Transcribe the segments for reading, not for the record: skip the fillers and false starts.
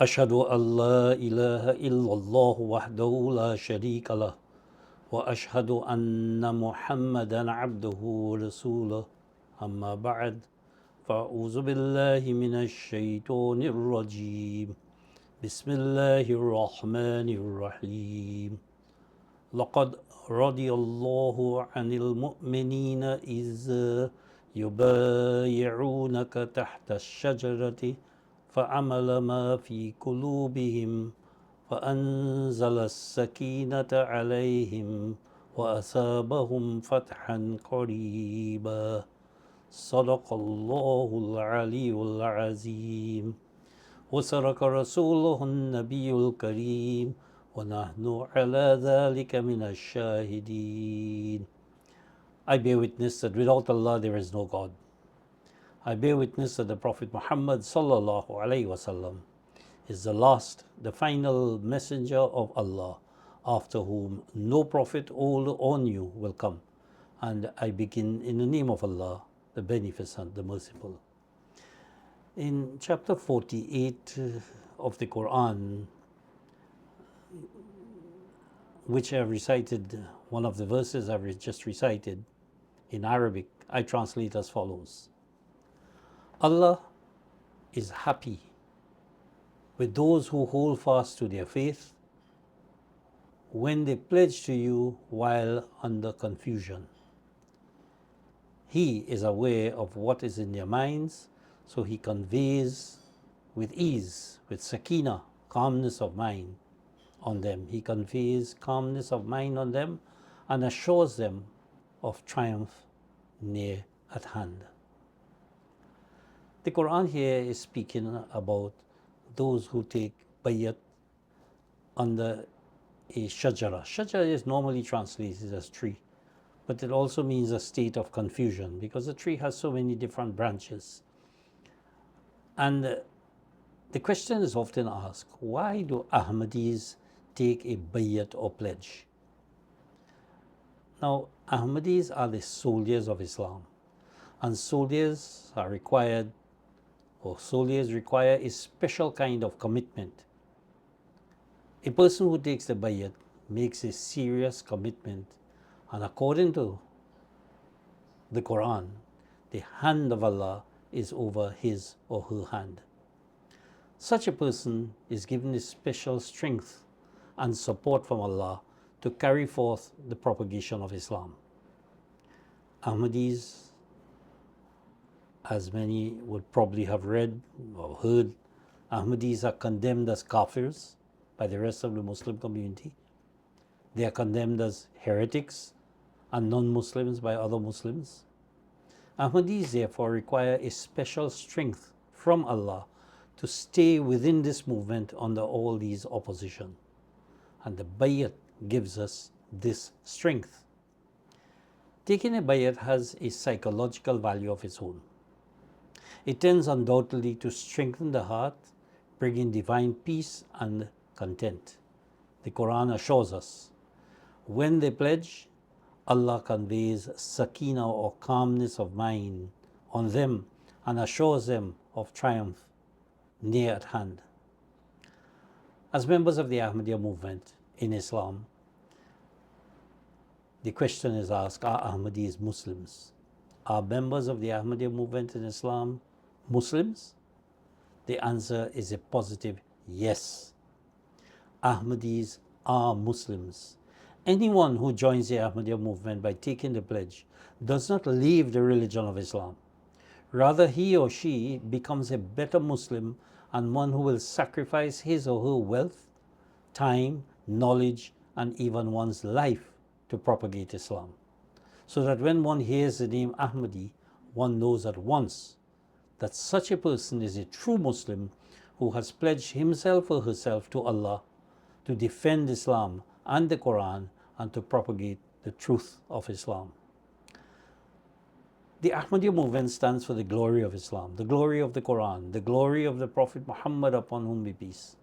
أشهد أن لا إله إلا الله وحده لا شريك له وأشهد أن محمدا عبده ورسوله أما بعد فأعوذ بالله من الشيطان الرجيم بسم الله الرحمن الرحيم لقد رضي الله عن المؤمنين إذ يبايعونك تحت الشجرة فعمل ما في قلوبهم فأنزل السكينة عليهم وأثابهم فتحا قريبا صدق الله العلي العظيم وصدق رسوله النبي الكريم ونحن على ذلك من الشاهدين. I bear witness that without Allah there is no God. I bear witness that the Prophet Muhammad sallallahu alaihi wasallam is the last, the final messenger of Allah, after whom no prophet, old or new, will come. And I begin in the name of Allah, the Beneficent, the Merciful. In chapter 48 of the Quran, which I've recited, one of the verses I've just recited in Arabic, I translate as follows. Allah is happy with those who hold fast to their faith when they pledge to you while under confusion. He is aware of what is in their minds, so He conveys with ease, with sakina, calmness of mind on them. He conveys calmness of mind on them and assures them of triumph near at hand. The Quran here is speaking about those who take Bayat under a shajara. Shajara is normally translated as tree, but it also means a state of confusion because the tree has so many different branches. And the question is often asked, why do Ahmadis take a Bayat or pledge? Now, Ahmadis are the soldiers of Islam, and soldiers require a special kind of commitment. A person who takes the Bayat makes a serious commitment, and according to the Quran, the hand of Allah is over his or her hand. Such a person is given a special strength and support from Allah to carry forth the propagation of Islam. Ahmadis, as many would probably have read or heard, Ahmadis are condemned as kafirs by the rest of the Muslim community. They are condemned as heretics and non-Muslims by other Muslims. Ahmadis therefore require a special strength from Allah to stay within this movement under all these opposition. And the Bayat gives us this strength. Taking a Bayat has a psychological value of its own. It tends undoubtedly to strengthen the heart, bringing divine peace and content. The Quran assures us, when they pledge, Allah conveys sakina or calmness of mind on them and assures them of triumph near at hand. As members of the Ahmadiyya movement in Islam, the question is asked, are Ahmadis Muslims? Are members of the Ahmadiyya movement in Islam Muslims? The answer is a positive yes. Ahmadis are Muslims. Anyone who joins the Ahmadiyya movement by taking the pledge does not leave the religion of Islam. Rather, he or she becomes a better Muslim and one who will sacrifice his or her wealth, time, knowledge, and even one's life to propagate Islam. So that when one hears the name Ahmadi, one knows at once that such a person is a true Muslim who has pledged himself or herself to Allah to defend Islam and the Quran and to propagate the truth of Islam. The Ahmadiyya movement stands for the glory of Islam, the glory of the Quran, the glory of the Prophet Muhammad, upon whom be peace.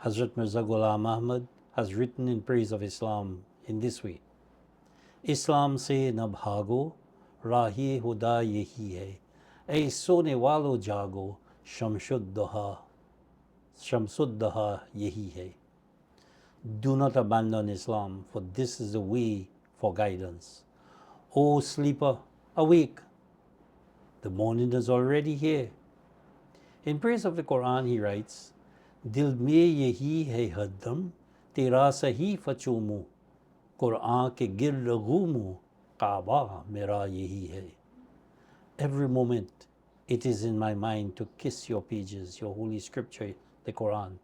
Hazrat Mirza Ghulaam Ahmad has written in praise of Islam in this way: Islam se na bhago, rahi huda yehi hai, ऐ सोने वालो जागो शमशुद दुहा. Shamsuddaha yehi hai. Do not abandon Islam, for this is the way for guidance. O sleeper, awake. The morning is already here. In praise of the Quran, he writes, Dil mein yehi hai haddam, tera sahi fachumu. Quran ke gir ragumu, Kaaba mera yehi hai. Every moment it is in my mind to kiss your pages, your holy scripture, the Quran.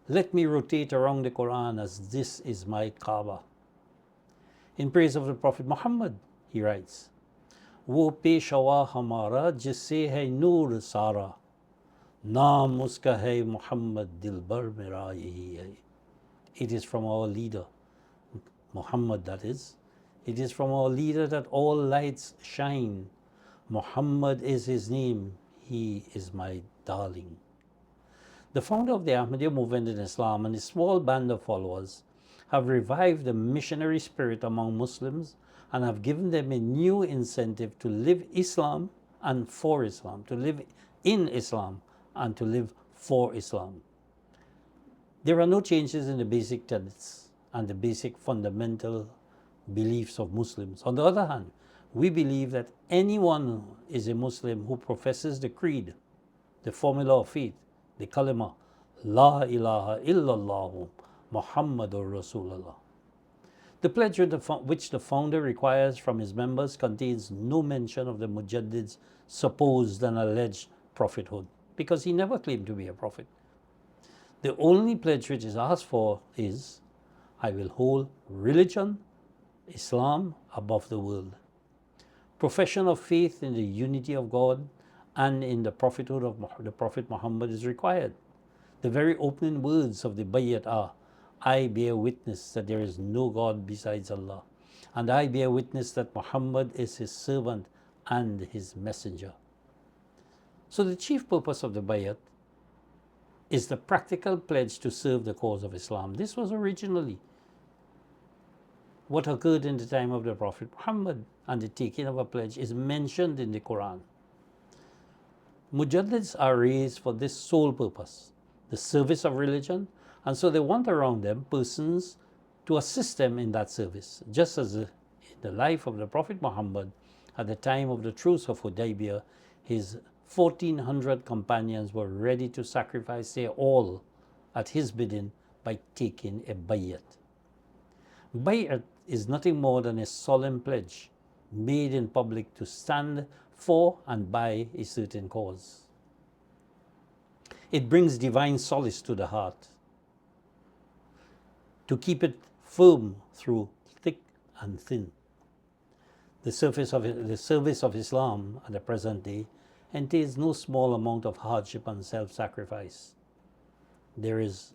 Let me rotate around the Quran as this is my Kaaba. In praise of the Prophet Muhammad, he writes, Wo peshawa hamara jisse hai noor sara. Naam uska hai Muhammad dilbar mera yehi hai. It is from our leader, Muhammad that is. It is from our leader that all lights shine. Muhammad is his name. He is my darling. The founder of the Ahmadiyya movement in Islam and his small band of followers have revived the missionary spirit among Muslims and have given them a new incentive to live Islam and for Islam, to live in Islam and to live for Islam. There are no changes in the basic tenets and the basic fundamental beliefs of Muslims. On the other hand, we believe that anyone is a Muslim who professes the creed, the formula of faith, the kalima, La ilaha illallah Muhammadur Rasulullah. The pledge which the founder requires from his members contains no mention of the Mujaddid's supposed and alleged prophethood, because he never claimed to be a prophet. The only pledge which is asked for is, I will hold religion, Islam, above the world. Profession of faith in the unity of God and in the prophethood of the Prophet Muhammad is required. The very opening words of the Bayat are, I bear witness that there is no God besides Allah, and I bear witness that Muhammad is his servant and his messenger. So the chief purpose of the Bayat is the practical pledge to serve the cause of Islam. This was originally what occurred in the time of the Prophet Muhammad, and the taking of a pledge is mentioned in the Quran. Mujaddids are raised for this sole purpose, the service of religion, and so they want around them persons to assist them in that service. Just as in the life of the Prophet Muhammad, at the time of the Truce of Hudaybiyah, his 1,400 companions were ready to sacrifice their all at his bidding by taking a bayat. Bayat is nothing more than a solemn pledge made in public to stand for and by a certain cause. It brings divine solace to the heart, to keep it firm through thick and thin. The service of Islam at the present day entails no small amount of hardship and self-sacrifice. There is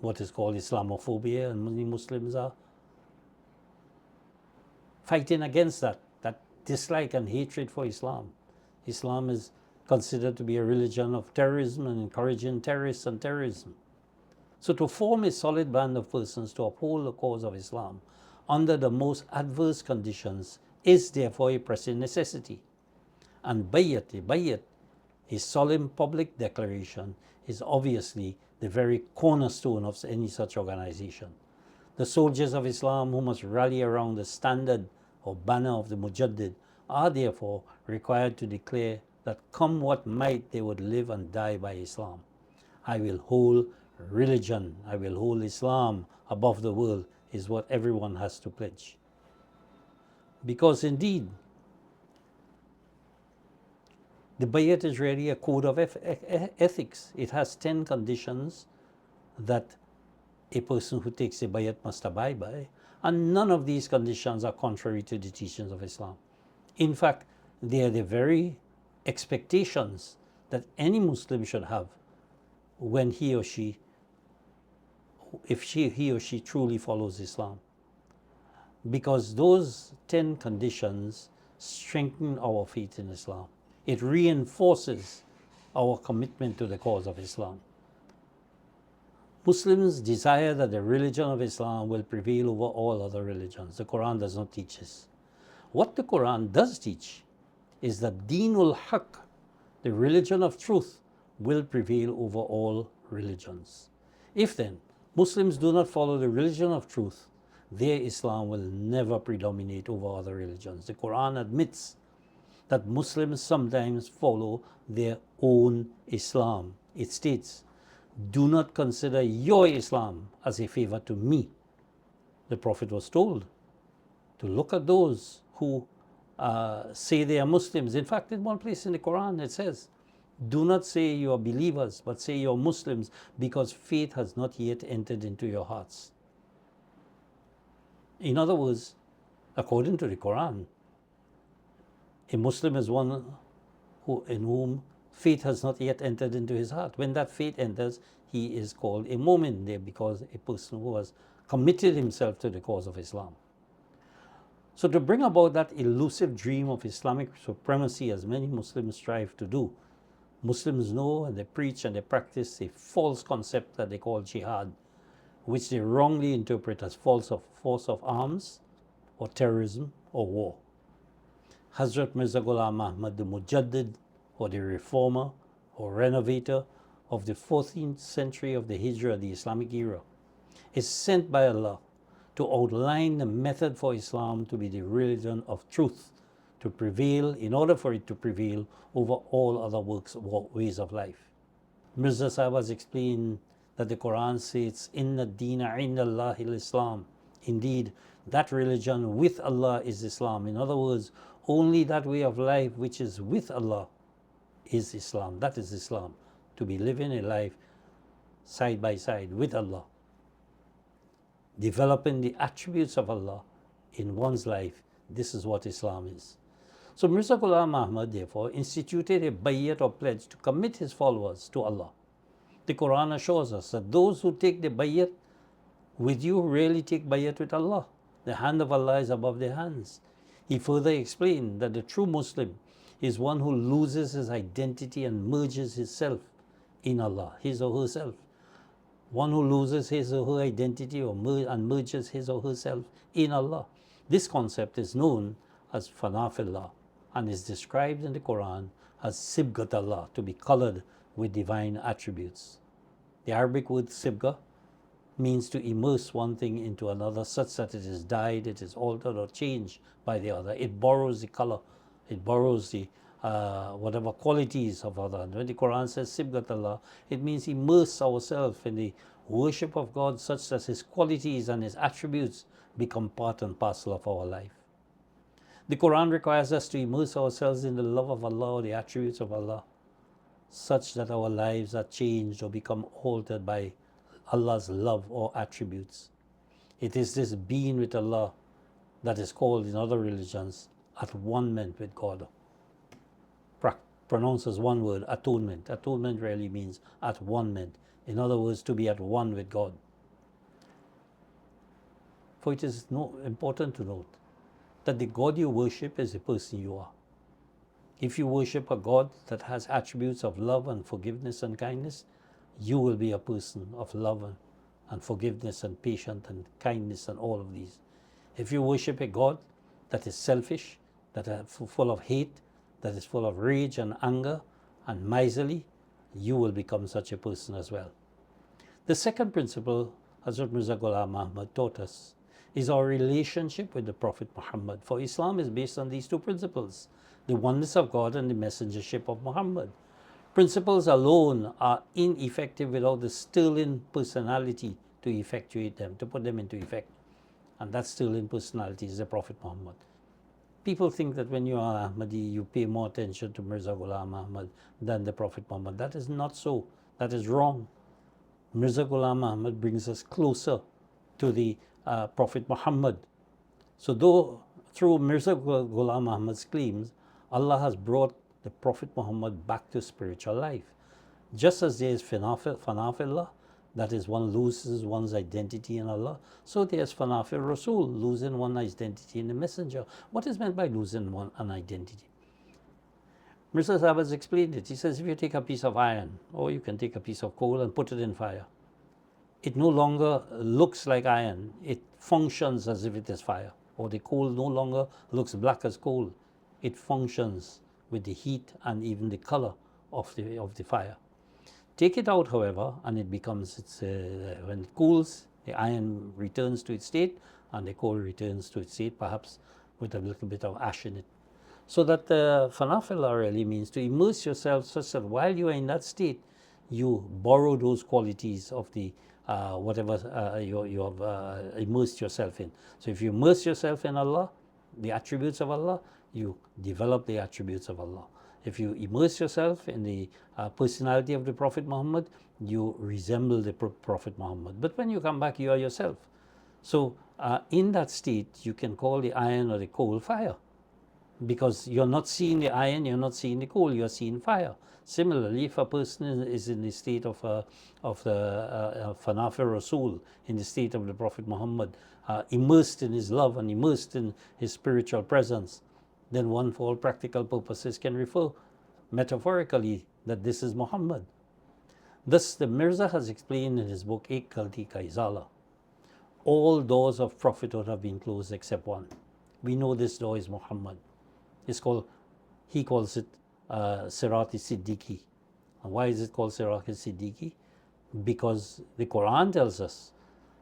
what is called Islamophobia, and many Muslims are fighting against that dislike and hatred for Islam. Islam is considered to be a religion of terrorism and encouraging terrorists and terrorism. So to form a solid band of persons to uphold the cause of Islam under the most adverse conditions is therefore a pressing necessity. And Bayat, a solemn public declaration, is obviously the very cornerstone of any such organization. The soldiers of Islam who must rally around the standard or banner of the Mujaddid are therefore required to declare that come what might they would live and die by Islam. I will hold religion, I will hold Islam above the world is what everyone has to pledge. Because indeed, the Bayat is really a code of ethics. It has 10 conditions that a person who takes a Bayat must abide by, and none of these conditions are contrary to the teachings of Islam. In fact, they are the very expectations that any Muslim should have when he or she truly follows Islam. Because those 10 conditions strengthen our faith in Islam. It reinforces our commitment to the cause of Islam. Muslims desire that the religion of Islam will prevail over all other religions. The Quran does not teach this. What the Quran does teach is that Deenul Haqq, the religion of truth, will prevail over all religions. If then Muslims do not follow the religion of truth, their Islam will never predominate over other religions. The Quran admits that Muslims sometimes follow their own Islam. It states, "Do not consider your Islam as a favor to me." The Prophet was told to look at those who say they are Muslims. In fact, in one place in the Quran it says, "Do not say you are believers, but say you are Muslims, because faith has not yet entered into your hearts." In other words, according to the Quran, a Muslim is one in whom faith has not yet entered into his heart. When that faith enters, he is called a mu'min there, because a person who has committed himself to the cause of Islam. So to bring about that elusive dream of Islamic supremacy, as many Muslims strive to do, Muslims know and they preach and they practice a false concept that they call jihad, which they wrongly interpret as force of arms or terrorism or war. Hazrat Mirza Ghulaam Ahmad, the Mujaddid, or the reformer or renovator of the 14th century of the Hijrah, the Islamic era, is sent by Allah to outline the method for Islam to be the religion of truth, to prevail, in order for it to prevail over all other ways of life. Mirza Sahib has explained that the Quran says, "Inna deena inda Allahi al-Islam." Indeed, that religion with Allah is Islam. In other words, only that way of life which is with Allah is Islam. That is Islam, to be living a life side by side with Allah, developing the attributes of Allah in one's life. This is what Islam is. So Mirza Ghulaam Ahmad therefore instituted a Bayat or pledge to commit his followers to Allah. The Quran assures us that those who take the Bayat with you really take Bayat with Allah. The hand of Allah is above their hands. He further explained that the true Muslim is one who loses his identity and merges himself in Allah, his or herself. One who loses his or her identity and merges his or herself in Allah. This concept is known as fanafillah and is described in the Quran as sibgat Allah, to be colored with divine attributes. The Arabic word sibga means to immerse one thing into another such that it is dyed, it is altered or changed by the other. It borrows the color, it borrows the whatever qualities of other. And when the Quran says sibgat Allah, it means immerse ourselves in the worship of God such that his qualities and his attributes become part and parcel of our life. The Quran requires us to immerse ourselves in the love of Allah or the attributes of Allah such that our lives are changed or become altered by Allah's love or attributes. It is this being with Allah that is called in other religions at one-ment with God. Pronounced as one word, atonement. Atonement really means at one-ment. In other words, to be at one with God. For it is important to note that the God you worship is the person you are. If you worship a God that has attributes of love and forgiveness and kindness, you will be a person of love and forgiveness and patience and kindness and all of these. If you worship a God that is selfish, that is full of hate, that is full of rage and anger and miserly, you will become such a person as well. The second principle Hazrat Mirza Ghulaam Ahmad taught us is our relationship with the Prophet Muhammad. For Islam is based on these two principles, the oneness of God and the messengership of Muhammad. Principles alone are ineffective without the sterling personality to effectuate them, to put them into effect. And that sterling personality is the Prophet Muhammad. People think that when you are Ahmadi, you pay more attention to Mirza Ghulaam Ahmad than the Prophet Muhammad. That is not so. That is wrong. Mirza Ghulaam Ahmad brings us closer to the Prophet Muhammad. So though through Mirza Ghulaam Ahmad's claims, Allah has brought the Prophet Muhammad back to spiritual life. Just as there is fanafillah, that is, one loses one's identity in Allah, so there is fanafil Rasul, losing one's identity in the messenger. What is meant by losing an identity? Mirza Sahib has explained it. He says, if you take a piece of iron, or you can take a piece of coal and put it in fire, it no longer looks like iron. It functions as if it is fire. Or the coal no longer looks black as coal. It functions with the heat and even the color of the fire. Take it out, however, and it becomes, when it cools, the iron returns to its state and the coal returns to its state, perhaps with a little bit of ash in it. So that fanafila really means to immerse yourself such that while you are in that state, you borrow those qualities of the whatever you have immersed yourself in. So if you immerse yourself in Allah, the attributes of Allah, you develop the attributes of Allah. If you immerse yourself in the personality of the Prophet Muhammad, you resemble the Prophet Muhammad. But when you come back, you are yourself. So in that state, you can call the iron or the coal fire, because you're not seeing the iron, you're not seeing the coal, you're seeing fire. Similarly, if a person is in the state of the Fanafir Rasul, in the state of the Prophet Muhammad, immersed in his love and immersed in his spiritual presence, then one for all practical purposes can refer metaphorically that this is Muhammad. Thus, the Mirza has explained in his book Ek Galti Ka Izala, all doors of prophethood have been closed except one. We know this door is Muhammad. He calls it Sirat-i Siddiqui. And why is it called Sirat-i Siddiqui? Because the Quran tells us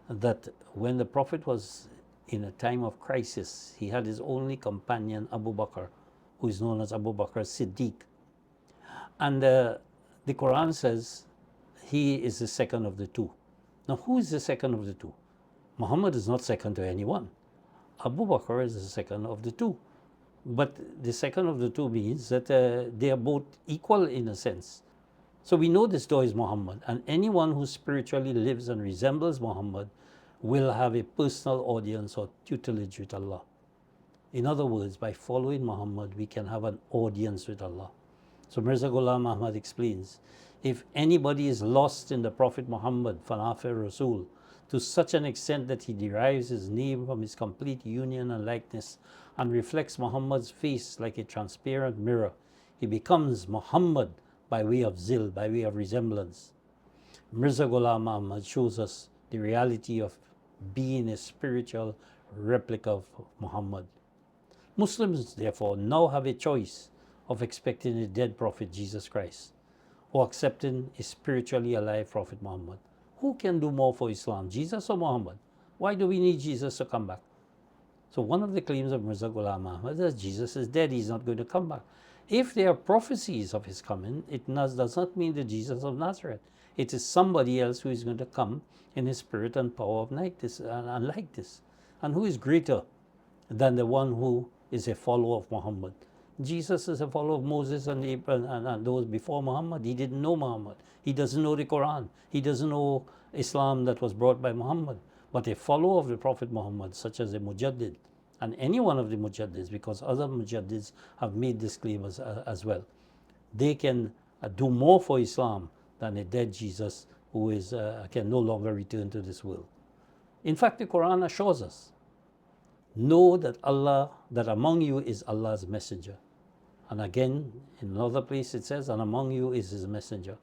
that when the Prophet was in a time of crisis, he had his only companion, Abu Bakr, who is known as Abu Bakr Siddiq. And the Quran says he is the second of the two. Now, who is the second of the two? Muhammad is not second to anyone. Abu Bakr is the second of the two. But the second of the two means that they are both equal in a sense. So we know this door is Muhammad, and anyone who spiritually lives and resembles Muhammad will have a personal audience or tutelage with Allah. In other words, by following Muhammad, we can have an audience with Allah. So Mirza Ghulaam Ahmad explains, if anybody is lost in the Prophet Muhammad, Fanafir Rasul, to such an extent that he derives his name from his complete union and likeness and reflects Muhammad's face like a transparent mirror, he becomes Muhammad by way of zil, by way of resemblance. Mirza Ghulaam Ahmad shows us the reality of being a spiritual replica of Muhammad. Muslims, therefore, now have a choice of expecting a dead Prophet Jesus Christ or accepting a spiritually alive Prophet Muhammad. Who can do more for Islam, Jesus or Muhammad? Why do we need Jesus to come back? So one of the claims of Mirza Ghulaam Ahmad is that Jesus is dead, he's not going to come back. If there are prophecies of his coming, it does not mean the Jesus of Nazareth. It is somebody else who is going to come in his spirit and power of like this. And who is greater than the one who is a follower of Muhammad? Jesus is a follower of Moses and Abraham and those before Muhammad. He didn't know Muhammad. He doesn't know the Quran. He doesn't know Islam that was brought by Muhammad. But a follower of the Prophet Muhammad, such as a Mujaddid, and any one of the Mujaddids, because other Mujaddids have made this claim as well, they can do more for Islam than a dead Jesus who can no longer return to this world. In fact, the Quran assures us, know that that among you is Allah's messenger. And again, in another place it says, and among you is his messenger.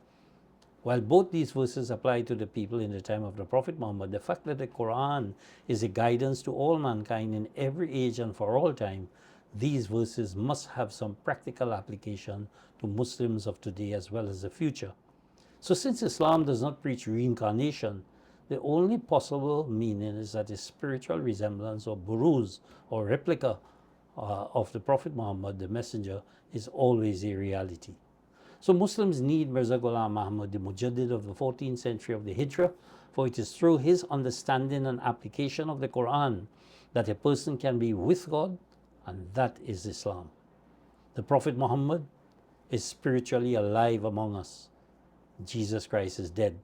While both these verses apply to the people in the time of the Prophet Muhammad, the fact that the Quran is a guidance to all mankind in every age and for all time, these verses must have some practical application to Muslims of today as well as the future. So since Islam does not preach reincarnation, the only possible meaning is that a spiritual resemblance or buruz or replica of the Prophet Muhammad, the messenger, is always a reality. So Muslims need Mirza Ghulaam Ahmad, the Mujaddid of the 14th century of the Hijrah, for it is through his understanding and application of the Quran that a person can be with God, and that is Islam. The Prophet Muhammad is spiritually alive among us. Jesus Christ is dead.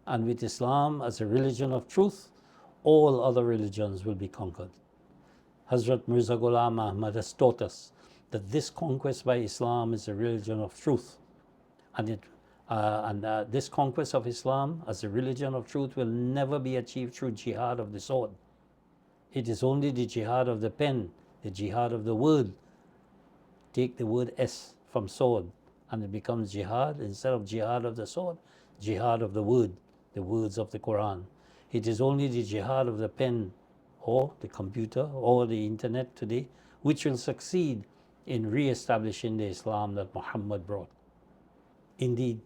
And with Islam as a religion of truth, all other religions will be conquered. Hazrat Mirza Ghulaam Ahmad has taught us that this conquest by Islam is a religion of truth. And this conquest of Islam as a religion of truth will never be achieved through jihad of the sword. It is only the jihad of the pen, the jihad of the word. Take the word S from sword and it becomes jihad. Instead of jihad of the sword, jihad of the words of the Quran. It is only the jihad of the pen or the computer or the internet today which will succeed in re-establishing the Islam that Muhammad brought. Indeed,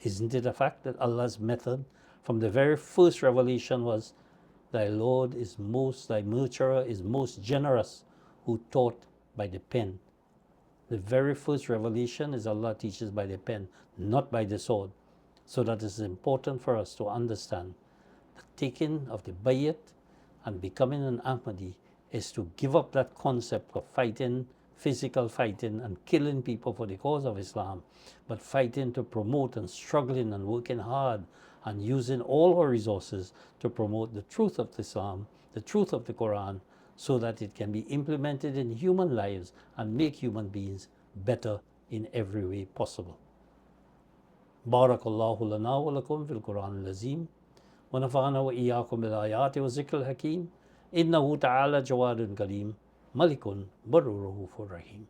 Isn't it a fact that Allah's method from the very first revelation was, thy Lord is most, thy nurturer is most generous who taught by the pen. The very first revelation is Allah teaches by the pen, not by the sword. So that it's important for us to understand the taking of the Bayat and becoming an Ahmadi is to give up that concept of fighting, physical fighting and killing people for the cause of Islam, but fighting to promote and struggling and working hard and using all our resources to promote the truth of Islam, the truth of the Quran, so that it can be implemented in human lives and make human beings better in every way possible. Barakallahu lana wa lakum fil Quran al-Azim wa nafa'ana wa iyyakum bil ayati wa zikr al-hakim innahu ta'ala jawadun kareem malikun barur rahim.